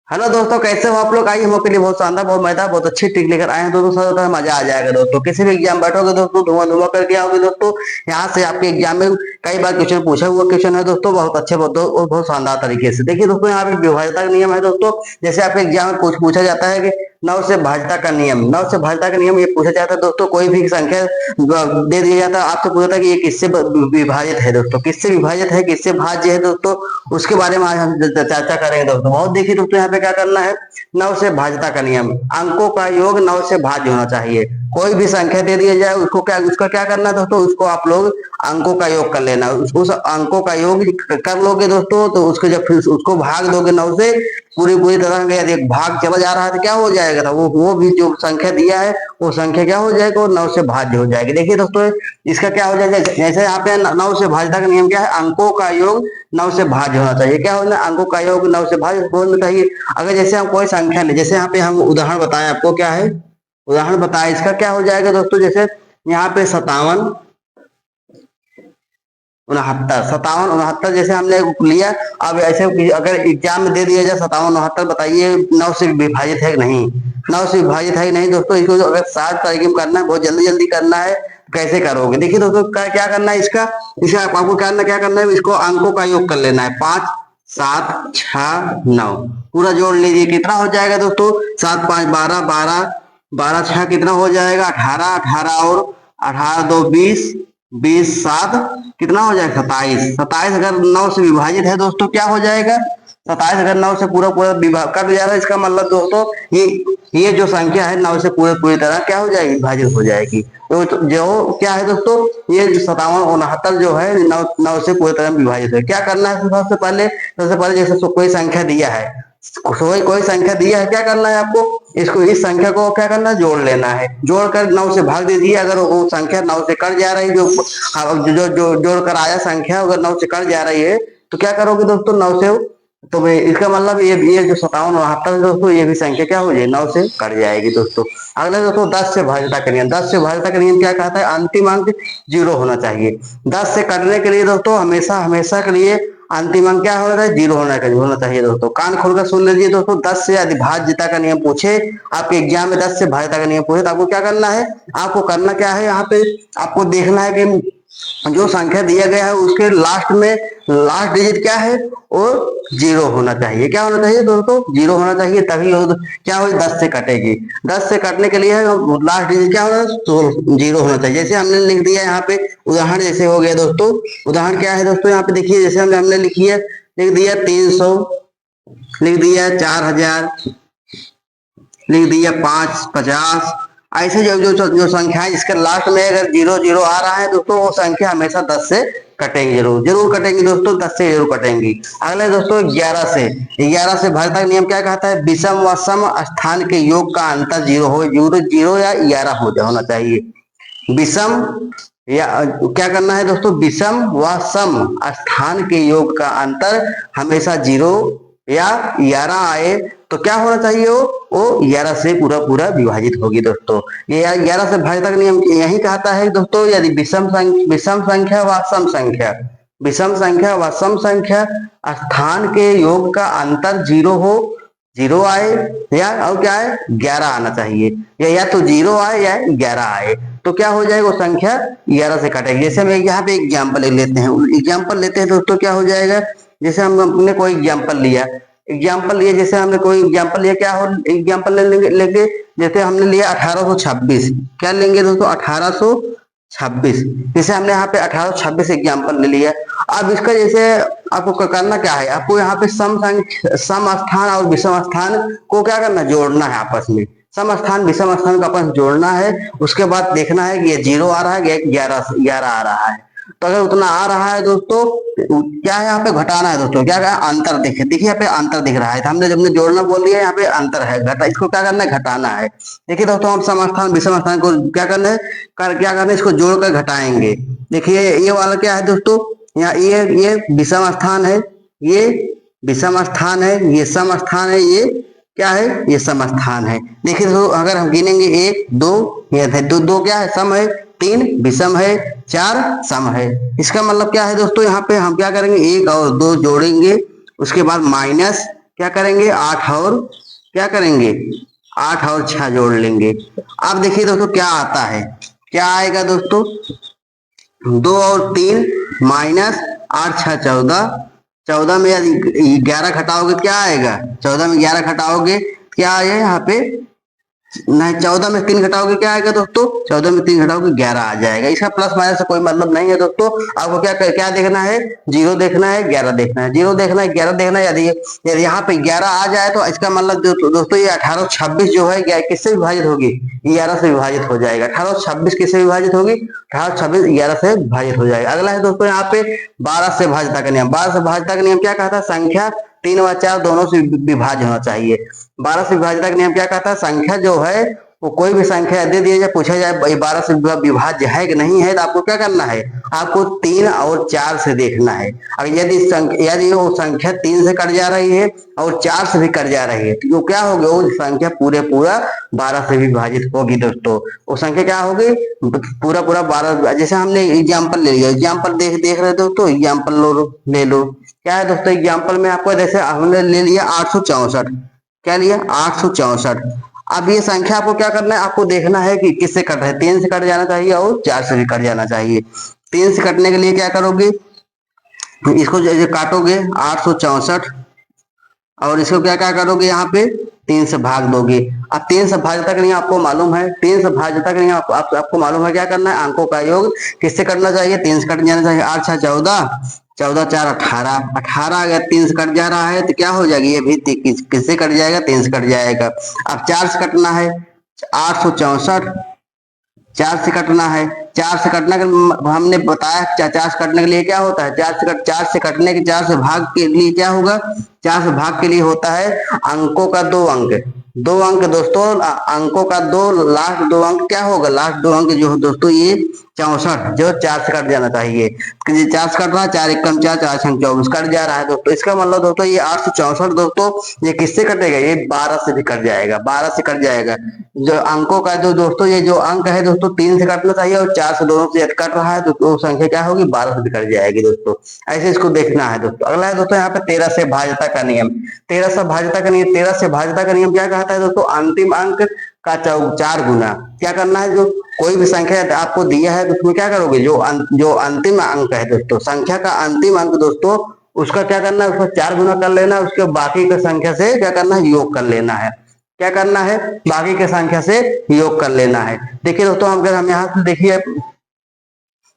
Hello दोस्तों, कैसे हो आप लोग। आइए हम आपके लिए बहुत शानदार, बहुत मजेदार, बहुत अच्छी ट्रिक लेकर आए हैं दोस्तों। साथ होता है मजा आ जाएगा दोस्तों। किसी भी एग्जाम बैठोगे दोस्तों, धुआं धुआं करके आओगे दोस्तों। यहाँ से आपके एग्जाम में कई बार क्वेश्चन पूछा हुआ क्वेश्चन है दोस्तों, बहुत अच्छे, बहुत शानदार तरीके से। देखिए दोस्तों, यहाँ पे विभाज्यता का नियम है दोस्तों। जैसे आपके एग्जाम में पूछा जाता है कि नव से भाज्यता का नियम, नव से भाज्यता का नियम ये पूछा जाता है दोस्तों। कोई भी संख्या दे दिया जाता है, आपसे पूछा था कि ये किससे विभाजित है दोस्तों, किससे विभाजित है, किससे भाज्य है दोस्तों। उसके बारे में आज हम चर्चा करेंगे दोस्तों। बहुत देखिए दोस्तों, यहाँ पे क्या करना है, नव से भाज्यता का नियम, अंकों का योग नव से भाज्य होना चाहिए। कोई भी संख्या दे दिया जाए, उसका क्या करना है दोस्तों, उसको आप लोग अंकों का योग कर लेना। उस अंकों का योग कर लोगे दोस्तों, तो उसको जब फिर उसको भाग दोगे नौ से, पूरी पूरी तरह से यदि भाग चला जा रहा है तो क्या हो जाएगा था, वो भी जो संख्या दिया है वो संख्या क्या हो जाएगा, वो नौ से भाज्य हो जाएगी। देखिए दोस्तों, इसका क्या हो जाएगा, जैसे यहाँ पे नौ से भाज्यता का नियम क्या है, अंकों का योग नौ से भाज्य होना चाहिए। क्या होना, अंकों का योग नौ से भाज्य होना चाहिए। अगर जैसे हम कोई संख्या ले, जैसे यहाँ पे हम उदाहरण बताएं आपको, क्या है उदाहरण बताएं, इसका क्या हो जाएगा दोस्तों। जैसे यहाँ पे 57 उनहत्तर, 57 उनहत्तर जैसे हमने लिया। अब ऐसे अगर एग्जाम में दे दिया जाए 57 उनहत्तर, बताइए नौ से विभाजित है कि नहीं, नौ से विभाजित है कि नहीं दोस्तों। इसको अगर 60 तरीके में करना है, बहुत जल्दी जल्दी करना है, कैसे करोगे। देखिए दोस्तों, क्या करना है, इसका इसे आपको क्या करना है, इसको अंकों का योग कर लेना है। 5 7 6 9 पूरा जोड़ लीजिए, कितना हो जाएगा दोस्तों, 7 5 12 12 12 6 कितना हो जाएगा, 18 18 और 18 2 20 20 7 कितना हो जाएगा, 27 27 अगर 9 से विभाजित है दोस्तों, क्या हो जाएगा, 27 अगर 9 से पूरा पूरा विभाग कट जा रहा है, इसका मतलब दोस्तों ये जो संख्या है 9 से पूरी तरह क्या हो जाएगी, विभाजित हो जाएगी। तो जो क्या है दोस्तों, ये 57 उनहत्तर जो है 9 से पूरी तरह विभाजित है। क्या करना है, सबसे पहले जैसे कोई संख्या दिया है, कोई संख्या दिया है, क्या करना है आपको, इसको इस संख्या को क्या करना है, जोड़ लेना है। जोड़कर 9 से भाग दीजिए। अगर वो संख्या 9 से कट जा रही, जो जोड़कर आया संख्या अगर 9 से कट जा रही है, तो क्या करोगे दोस्तों, 9 से, तो इसका मतलब ये जो 57 उनहत्तर दोस्तों, ये भी संख्या क्या हो जाएगी, 9 से कट जाएगी दोस्तों। अगले दोस्तों 10 से भाज्यता का नियम, 10 से भाज्यता का नियम क्या कहता है, अंतिम अंक 0 होना चाहिए। 10 से कटने के लिए दोस्तों हमेशा हमेशा के लिए अंतिम अंक क्या होना चाहिए, 0 होना चाहिए दोस्तों। कान खोलकर सुन लीजिए दोस्तों, 10 से यदि भाज्यता का नियम पूछे आपके एग्जाम में, 10 से भाज्यता का नियम पूछे, तो आपको क्या करना है, आपको करना क्या है, यहाँ पे आपको देखना है कि जो संख्या दिया गया है उसके लास्ट में लास्ट डिजिट क्या है, और 0 होना चाहिए। क्या होना चाहिए दोस्तों, 0 होना चाहिए, तभी क्या हो, 10 से कटेगी। 10 से कटने के लिए लास्ट डिजिट क्या होना, तो 0 होना चाहिए। जैसे हमने लिख दिया यहाँ पे उदाहरण, जैसे हो गया दोस्तों, उदाहरण क्या है दोस्तों, यहाँ पे देखिए, जैसे हमने लिख दिया 300, लिख दिया 4000, लिख दिया 550। ऐसे जो संख्या है जिसके लास्ट में अगर 0 0 आ रहा है दोस्तों, वो संख्या हमेशा 10 से कटेंगे, जरूर कटेंगे दोस्तों, 10 से जरूर कटेंगी। अगले दोस्तों 11 से भाज्यता का नियम क्या कहता है, विषम व सम स्थान के योग का अंतर 0 हो, 0 या 11 होना चाहिए। विषम या क्या करना है दोस्तों, विषम व सम स्थान के योग का अंतर हमेशा 0 या 11 आए, तो क्या होना चाहिए, वो 11 से पूरा विभाजित होगी दोस्तों। ये 11 से भाज्यता का नियम यही कहता है दोस्तों, यदि विषम संख्या व सम संख्या, विषम संख्या व सम संख्या स्थान के योग का अंतर 0 हो, 0 आए, या और क्या है, 11 आना चाहिए, या तो 0 आए या 11 आए, तो क्या हो जाएगा, वो संख्या 11 से कटेगी। जैसे हम यहाँ पे एग्जाम्पल लेते हैं दोस्तों, क्या हो जाएगा, जैसे हमने कोई एग्जाम्पल लिया, जैसे हमने कोई एग्जाम्पल लिया, क्या हो एग्जाम्पल लेंगे, जैसे हमने लिया 1826, क्या लेंगे दोस्तों, 1826, जैसे हमने यहाँ पे 1826 एग्जाम्पल ले लिया। अब इसका जैसे आपको करना क्या है, आपको यहाँ पे सम स्थान और विषम स्थान को क्या करना, जोड़ना है आपस में, सम स्थान विषम स्थान का आपस जोड़ना है। उसके बाद देखना है कि ये 0 आ रहा है, 11 आ रहा है। तो अगर उतना आ रहा है दोस्तों, क्या है, यहाँ पे घटाना है दोस्तों, क्या है, अंतर देखिए यहाँ पे अंतर दिख रहा है, तो हमने जब जोड़ना बोल दिया, यहाँ पे अंतर है, इसको क्या करना है, घटाना है। देखिए दोस्तों, हम समस्थान विषम स्थान को क्या करना है, क्या करना है, इसको जोड़कर घटाएंगे। देखिए ये वाला क्या है दोस्तों, यहाँ ये विषम स्थान है, ये विषम स्थान है, ये सम स्थान है, ये क्या है, ये सम स्थान है। देखिए दोस्तों, अगर हम गिनेंगे 1 2, ये दो क्या है, सम है, 3 विषम है, 4 सम है। इसका मतलब क्या है दोस्तों, यहाँ पे हम क्या करेंगे, 1 और 2 जोड़ेंगे, उसके बाद माइनस क्या करेंगे 8 और क्या करेंगे 8 और 6 जोड़ लेंगे। अब देखिए दोस्तों क्या आता है, क्या आएगा दोस्तों 2 और 3 माइनस 8 6 14, 14 में यदि 11 घटाओगे क्या आएगा, 14 में 11 घटाओगे क्या आएगा यहाँ पे नहीं, 14 में 3 घटाओगे क्या आएगा दोस्तों, 14 में 3 घटाओगे 11 आ जाएगा। इसका प्लस माइनस से कोई मतलब नहीं है दोस्तों। आपको क्या क्या देखना है, 0 देखना है 11 देखना है, 0 देखना है 11 देखना है। यदि यदि यहाँ पे 11 आ जाए तो इसका मतलब दोस्तों ये 18 26 जो है किससे विभाजित होगी, 11 से विभाजित हो जाएगा। 18 26 किससे विभाजित होगी, 18 26 11 से विभाजित हो जाएगा। अगला है दोस्तों यहाँ पे 12 से भाज्यता का नियम। 12 से भाज्यता का नियम क्या कहता है, संख्या 3 व 4 दोनों से विभाज्य होना चाहिए। 12 से विभाज्यता का नियम क्या कहता है, संख्या जो है वो कोई भी संख्या दे दिया जाए, पूछा जाए 12 से विभाज्य है कि नहीं है, तो आपको क्या करना है, आपको 3 और 4 से देखना है। अब यदि वो संख्या 3 से कट जा रही है और 4 से भी कट जा रही है तो क्या होगी, वो संख्या पूरा 12 से भी विभाजित होगी दोस्तों। वो संख्या क्या होगी, पूरा 12। जैसे हमने एग्जाम्पल ले लिया, एग्जाम्पल देख रहे दोस्तों, एग्जाम्पल ले लो। क्या है दोस्तों एग्जाम्पल में आपको, जैसे हमने ले लिया 864, क्या लिया 864। अब ये संख्या आपको क्या करना है, आपको देखना है कि किससे कट रहा है, 3 से कट जाना चाहिए और 4 से भी कट जाना चाहिए। 3 से कटने के लिए क्या करोगे, इसको जैसे काटोगे 864 और इसको क्या क्या करोगे, यहाँ पे 3 से भाग दोगे। अब 3 से भाज्यता का नियम आपको मालूम है, 3 से भाज्यता का नियम आपको मालूम है, क्या करना है, अंकों का योग किससे करना चाहिए, 3 से कट जाना चाहिए। 8 6 14, 14 4 18, 18 अगर 3 से कट जा रहा है तो क्या हो जाएगी, ये भी किससे कट जाएगा, 3 से कट जाएगा। अब 4 से कटना है, 864 4 से कटना है। 4 से कटने के हमने बताया 4 से कटने के लिए क्या होता है, 4 से कटने के 4 से भाग के लिए क्या होगा, 4 से भाग के लिए होता है अंकों का 2 अंक, 2 अंक दोस्तों, अंकों का 2 लास्ट 2 अंक क्या होगा, लास्ट 2 अंक जो दोस्तों ये 64 जो 4 से कट जाना चाहिए। 4 से कट रहा है, 4 एकम 4 4 24 कट जा रहा है दोस्तों। इसका मतलब दोस्तों ये 864 दोस्तों ये किससे कटेगा, ये 12 से भी कट जाएगा, 12 से कट जाएगा। जो अंकों का जो दोस्तों ये जो अंक है दोस्तों 3 से कटना चाहिए और 4 से दोनों से कट रहा है तो वो संख्या क्या होगी, 12 से भी कट जाएगी दोस्तों। ऐसे इसको देखना है दोस्तों। अगला है दोस्तों यहाँ पे 13 से भाज्यता का नियम। 13 से भाज्यता का नियम, 13 से भाज्यता का नियम क्या कहता है दोस्तों, अंतिम अंक का 4 गुना। क्या करना है, जो कोई भी संख्या आपको दिया है तो उसमें क्या करोगे, जो अंतिम अंक है दोस्तों, संख्या का अंतिम अंक दोस्तों उसका क्या करना है, उसका 4 गुना कर लेना है, उसके बाकी की संख्या से क्या करना है, योग कर लेना है। क्या करना है, बाकी के संख्या से योग कर लेना है। देखिए दोस्तों अगर हम यहाँ से देखिए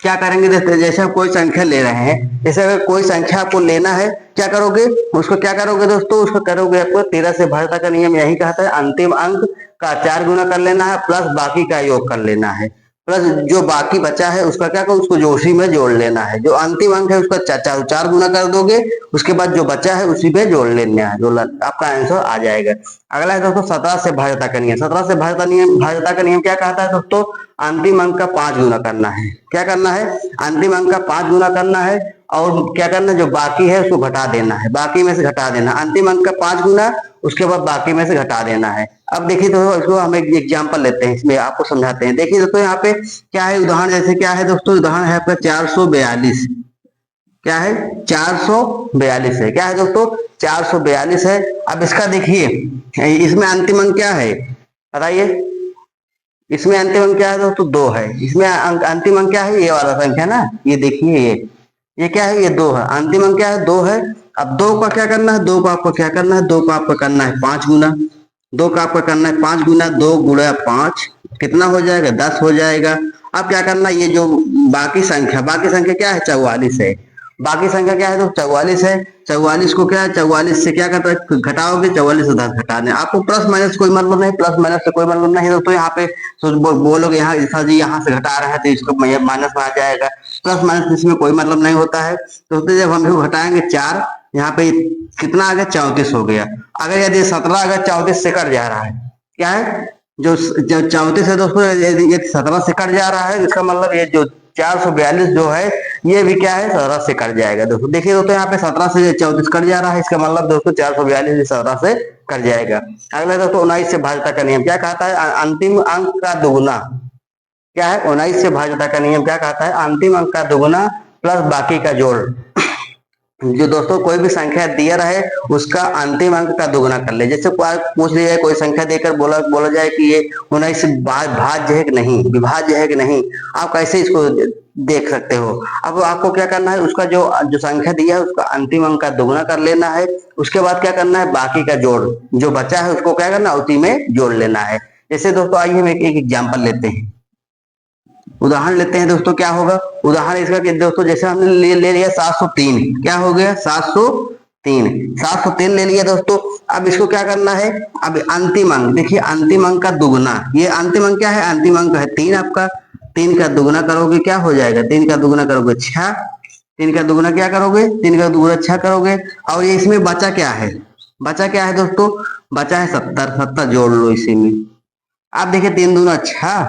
क्या करेंगे, जैसे हम कोई संख्या ले रहे हैं, जैसे अगर कोई संख्या आपको लेना है क्या करोगे, उसको क्या करोगे दोस्तों, उसको करोगे आपको 13 से भाज्यता का नियम यही कहता है अंतिम अंक का 4 गुना कर लेना है प्लस बाकी का योग कर लेना है, प्लस जो बाकी बचा है उसका क्या करो, उसको जो उसी में जोड़ लेना है। जो अंतिम अंक है उसका 4 गुना कर दोगे, उसके बाद जो बचा है उसी पे जोड़ लेना है, जो आपका आंसर आ जाएगा। अगला है दोस्तों 17 से भाज्यता का नियम। 17 से भाज्यता का नियम क्या कहता है दोस्तों, अंतिम अंक का 5 गुना करना है। क्या करना है, अंतिम अंक का 5 गुना करना है और क्या करना है, जो बाकी है उसको घटा देना है, बाकी में से घटा देना। अंतिम अंक का 5 गुना, उसके बाद बाकी में से घटा देना है। अब देखिए दोस्तों इसको हम एक एग्जांपल लेते हैं, इसमें आपको समझाते हैं। देखिए दोस्तों यहाँ पे क्या है उदाहरण, जैसे क्या है दोस्तों, उदाहरण है आपका 442। क्या है 442 है, क्या है दोस्तों 442 है। अब इसका देखिए इसमें अंतिम अंक क्या है बताइए, इसमें अंतिम अंक क्या है दोस्तों 2 है। इसमें अंतिम अंक क्या है, ये वाला संख्या ना, ये देखिए ये क्या है, ये 2 है। अंतिम अंक क्या है 2 है। अब 2 का क्या करना है, 2 को आपको क्या करना है, 2 को आपको करना है 5 गुना। 2 का आपको करना है 5 गुना, 2 गुणा 5 कितना हो जाएगा, 10 हो जाएगा। अब क्या करना है, ये जो बाकी संख्या क्या है 44 है। बाकी संख्या क्या है तो 44 है। 44 को क्या है, 44 से क्या करता है घटाओगे, 44 से 10 घटाने। आपको प्लस माइनस कोई मतलब नहीं, प्लस माइनस से कोई मतलब नहीं दोस्तों। यहाँ पे तो बोलोगे यहाँ ईसा जी यहाँ से घटा रहे हैं तो इसको माइनस में आ जाएगा, प्लस माइनस इसमें कोई मतलब नहीं होता है दोस्तों। जब हम इसको घटाएंगे 4, यहाँ पे कितना आ गया 34 हो गया। अगर यदि 17 अगर 34 से कट जा रहा है, क्या है जो 34 है दोस्तों, यदि 17 से कट जा रहा है इसका मतलब ये जो 442 जो है ये भी क्या है 17 से कट जाएगा दोस्तों। देखिए दोस्तों यहाँ पे 17 से 34 कट जा रहा है, इसका मतलब दोस्तों 442 17 से कट जाएगा। अगला दोस्तों 19 से भाज्यता का नियम क्या कहता है, अंतिम अंक का दुगुना। क्या है 19 से भाज्यता का नियम क्या कहता है, अंतिम अंक का दुगुना प्लस बाकी का जोड़। जो दोस्तों कोई भी संख्या दिया रहे उसका अंतिम अंक का दुगुना कर ले। जैसे पूछ लिया जाए, कोई संख्या देकर बोला बोला जाए कि ये 19 से भाज्य है कि नहीं, विभाज्य है कि नहीं, आप कैसे इसको देख सकते हो। अब आपको क्या करना है, उसका जो जो संख्या दिया है उसका अंतिम अंक का दुगुना कर लेना है। उसके बाद क्या करना है, बाकी का जोड़ जो बचा है उसको क्या करना है, उसी में जोड़ लेना है। जैसे दोस्तों आइए हम एक एग्जाम्पल लेते हैं, उदाहरण लेते हैं दोस्तों। क्या होगा उदाहरण इसका कि दोस्तों जैसे हमने ले लिया 703, क्या हो गया 703 ले लिया दोस्तों। अब इसको क्या करना है, अब अंतिम अंक देखिए, अंतिम अंक का दुगुना, ये अंतिम अंक क्या है, अंतिम अंक है 3 आपका। 3 का दुगुना करोगे क्या हो जाएगा, 3 का दुगुना करोगे 6, 3 का दुगुना क्या करोगे, 3 का दुगुना 6 करोगे। और ये इसमें बचा क्या है, बचा क्या है दोस्तों, बचा है 70, 70 जोड़ लो इसी में। आप देखिए 3 दूना 6,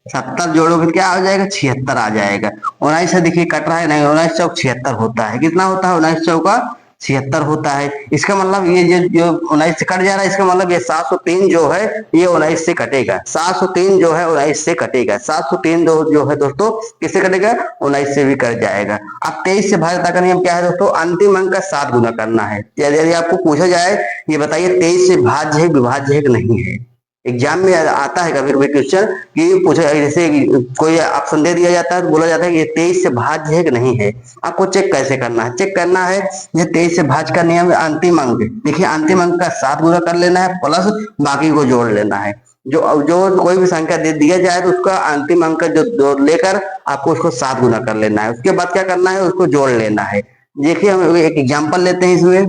70 जोड़ोगे क्या आ जाएगा, 76 आ जाएगा। 19 से देखिए कट रहा है नहीं, 19 चौक 76 होता है। कितना होता है, 19 चौका 76 होता है। इसका मतलब ये जो 19 से कट जा रहा है, इसका मतलब ये 703 जो है ये 19 से कटेगा। 703 जो है 19 से कटेगा। 703 जो है दोस्तों किससे कटेगा, 19 से भी कट जाएगा। अब 23 से भाज्यता का नियम क्या है दोस्तों, अंतिम अंक का 7 गुना करना है। यदि आपको पूछा जाए ये बताइए 23 से भाज्य है विभाज्य है कि नहीं है, एग्जाम में आता है कभी कभी क्वेश्चन कि पूछा, जैसे कोई ऑप्शन दे दिया जाता है तो बोला जाता है कि ये 23 से भाज्य है कि नहीं है। आपको चेक कैसे करना है, चेक करना है ये 23 से भाज्य का नियम अंतिम अंक, देखिए अंतिम अंक का 7 गुना कर लेना है प्लस बाकी को जोड़ लेना है। जो जो कोई भी संख्या दे दिया जाए तो उसका अंतिम अंक जो लेकर आपको उसको 7 गुना कर लेना है। उसके बाद क्या करना है, उसको जोड़ लेना है। देखिए हम एक एग्जाम्पल लेते हैं, इसमें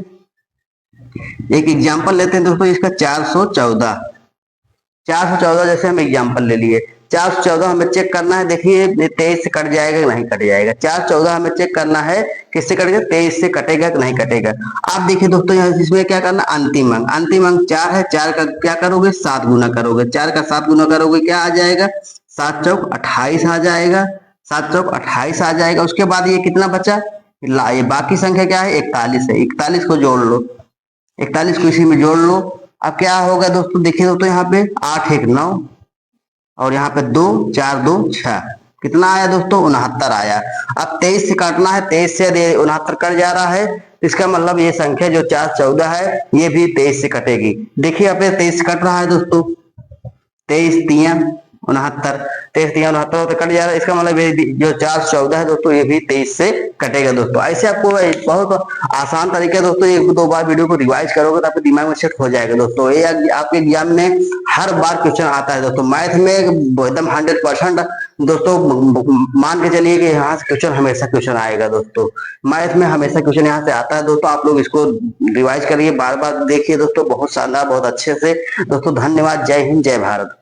एक एग्जाम्पल लेते हैं दोस्तों, इसका 414 जैसे हम एग्जाम्पल ले लिए। 414 हमें चेक करना है, देखिए 23 से कट जाएगा कि नहीं कट जाएगा। 414 हमें चेक करना है किससे कटेगा, 23 से कटेगा कि नहीं कटेगा। आप देखिए दोस्तों यहाँ इसमें क्या करना, अंतिम अंक 4 है, 4 का क्या करोगे 7 गुना करोगे। 4 का 7 गुना करोगे क्या आ जाएगा, 7 चौक 28 आ जाएगा। 7 चौक 28 आ जाएगा। उसके बाद ये कितना बचा, ये बाकी संख्या क्या है 41 है। 41 को जोड़ लो, 41 को इसी में जोड़ लो। अब क्या होगा दोस्तों, देखिए दोस्तों यहाँ पे 8 1 9 और यहाँ पे 2 4 2 6, कितना आया दोस्तों 69 आया। अब 23 से काटना है, 23 से 69 कट जा रहा है, इसका मतलब ये संख्या जो 414 है ये भी 23 से कटेगी। देखिए यहाँ पे 23 से कट रहा है दोस्तों, 23 3 69, 23 3 69 तो कट जा रहा है। इसका मतलब जो 414 है दोस्तों ये भी 23 से कटेगा दोस्तों। ऐसे आपको बहुत आसान तरीका है दोस्तों, एक दो बार वीडियो को रिवाइज करोगे तो आपके दिमाग में सेट हो जाएगा दोस्तों। ये आपके एग्जाम में हर बार क्वेश्चन आता है दोस्तों। मैथ में एकदम 100% दोस्तों मान के चलिए कि यहाँ से क्वेश्चन हमेशा क्वेश्चन आएगा दोस्तों। मैथ में हमेशा क्वेश्चन यहाँ से आता है दोस्तों। आप लोग इसको रिवाइज करिए, बार बार देखिए दोस्तों, बहुत शानदार बहुत अच्छे से दोस्तों। धन्यवाद, जय हिंद जय भारत।